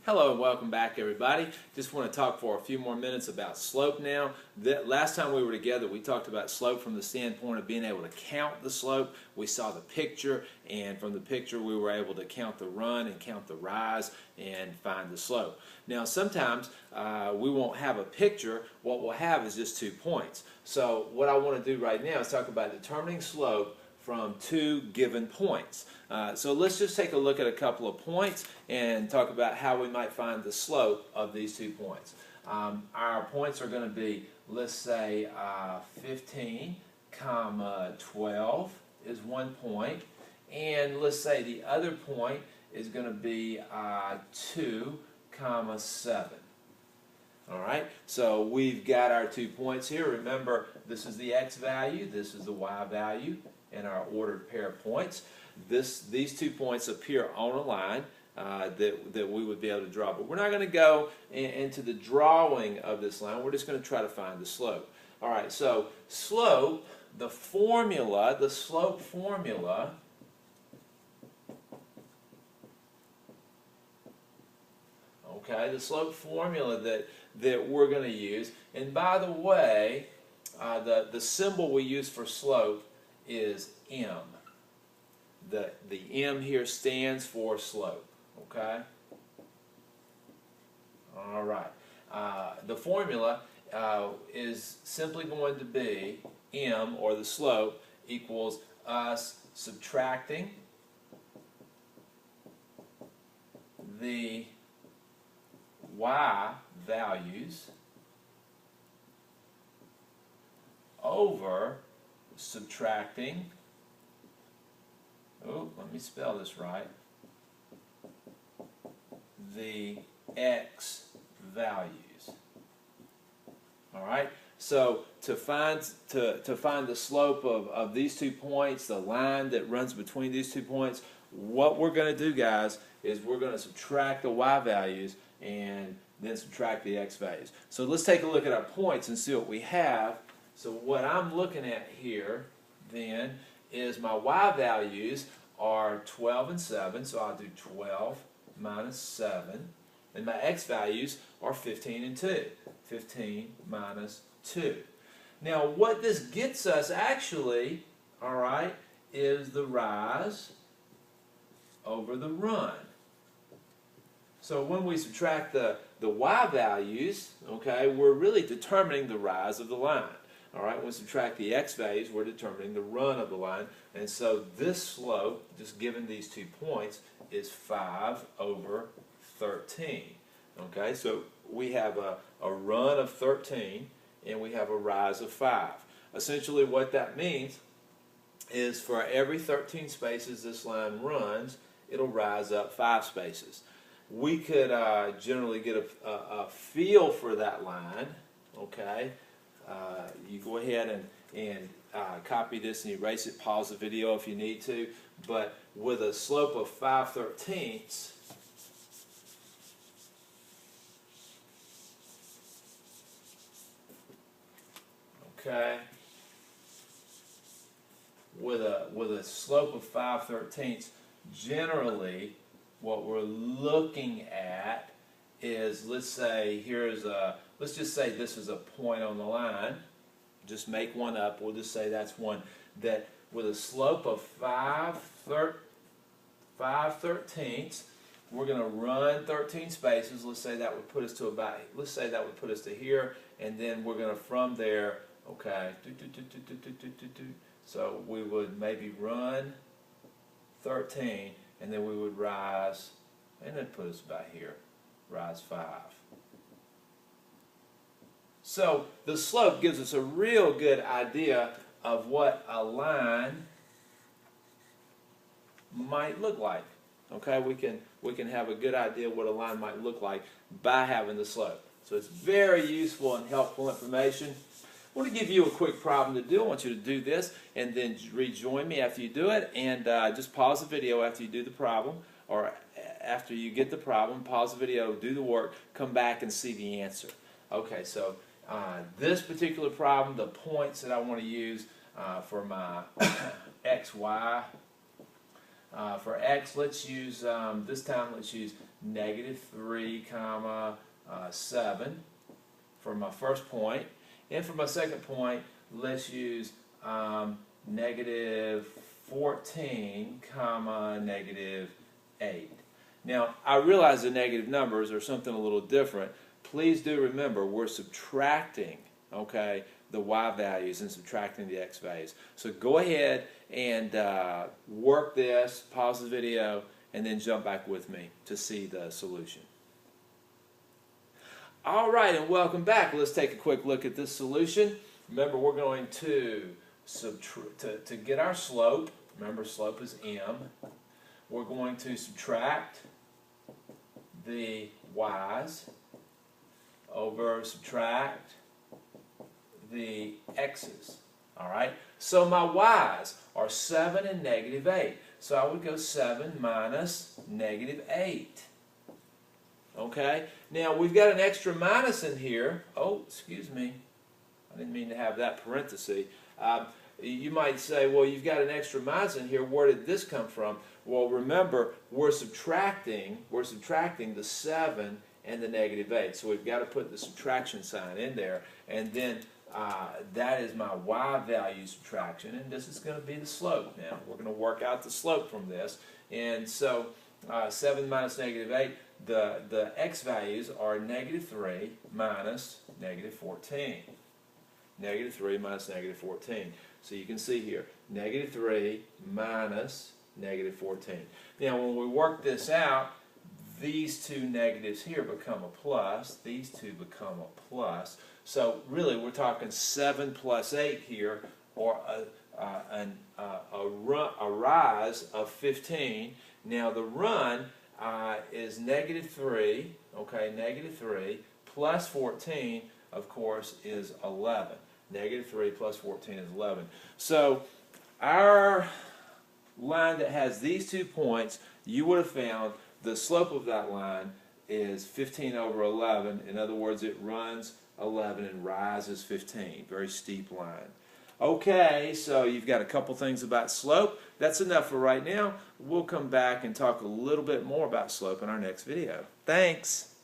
Hello and welcome back, everybody. Just want to talk for a few more minutes about slope now. Last time we were together, we talked about slope from the standpoint of being able to count the slope. We saw the picture, and from the picture we were able to count the run and count the rise and find the slope. Now sometimes we won't have a picture. What we'll have is just 2 points. So what I want to do right now is talk about determining slope from 2 given points. So let's just take a look at a couple of points and talk about how we might find the slope of these 2 points. Our points are going to be, let's say 15, 12 is 1 point, and let's say the other point is going to be 2, 7. Alright, so we've got our 2 points here. Remember, this is the x value, this is the y value in our ordered pair of points. These 2 points appear on a line that we would be able to draw. But we're not going to go into the drawing of this line. We're just going to try to find the slope. Alright, so slope, the slope formula, okay, the slope formula that we're going to use. And by the way, the symbol we use for slope is M. The M here stands for slope, okay? All right. The formula is simply going to be M, or the slope, equals us subtracting the y values over subtracting, let me spell this right, the x values. Alright, so to find the slope of these 2 points, the line that runs between these 2 points, what we're going to do, guys, is we're going to subtract the y values and then subtract the x values. So let's take a look at our points and see what we have. So what I'm looking at here then is my y values are 12 and 7, so I'll do 12 minus 7. And my x values are 15 and 2. 15 minus 2. Now what this gets us actually, alright, is the rise over the run. So when we subtract the y values, okay, we're really determining the rise of the line. Alright, when we subtract the x values, we're determining the run of the line. And so this slope, just given these 2 points, is 5 over 13. Okay, so we have a run of 13 and we have a rise of 5. Essentially what that means is for every 13 spaces this line runs, it'll rise up 5 spaces. We could generally get a feel for that line, okay? You go ahead and copy this and erase it, pause the video if you need to, but with a slope of 5/13, okay, with a slope of 5/13, generally what we're looking at is, let's say let's just say this is a point on the line. Just make one up. We'll just say that's one that with a slope of 5/13, we're going to run 13 spaces. Let's say that would put us to here, and then we're going to from there, okay, so we would maybe run 13, and then we would rise, and then put us about here, rise 5. So the slope gives us a real good idea of what a line might look like. Okay, we can have a good idea what a line might look like by having the slope. So it's very useful and helpful information. I want to give you a quick problem to do. I want you to do this and then rejoin me after you do it, and just pause the video after you do the problem, or after you get the problem, pause the video, do the work, come back and see the answer. Okay, so this particular problem, the points that I want to use for my x, y, for x, let's use, this time let's use negative 3 comma 7 for my first point. And for my second point, let's use negative 14 comma negative 8. Now, I realize the negative numbers are something a little different. Please do remember we're subtracting, okay, the y values and subtracting the x values. So go ahead and work this, pause the video, and then jump back with me to see the solution. All right, and welcome back. Let's take a quick look at this solution. Remember, we're going to get our slope. Remember, slope is m. We're going to subtract the y's over subtract the x's. All right, so my y's are 7 and negative 8. So I would go 7 minus negative 8. Okay, now we've got an extra minus in here. Oh, excuse me. I didn't mean to have that parenthesis. You might say, well, you've got an extra minus in here. Where did this come from? Well, remember, we're subtracting the 7 and the negative 8. So we've got to put the subtraction sign in there. And then that is my y value subtraction. And this is going to be the slope now. We're going to work out the slope from this. And so 7 minus negative 8, the x values are negative 3 minus negative 14. Negative 3 minus negative 14. So you can see here, negative 3 minus negative 14. Now when we work this out, these two negatives here become a plus. These two become a plus. So really we're talking 7 plus 8 here, or a rise of 15. Now the run is negative 3, okay, negative 3, plus 14, of course, is 11. Negative 3 plus 14 is 11. So our line that has these 2 points, you would have found the slope of that line is 15 over 11. In other words, it runs 11 and rises 15. Very steep line. Okay, so you've got a couple things about slope. That's enough for right now. We'll come back and talk a little bit more about slope in our next video. Thanks.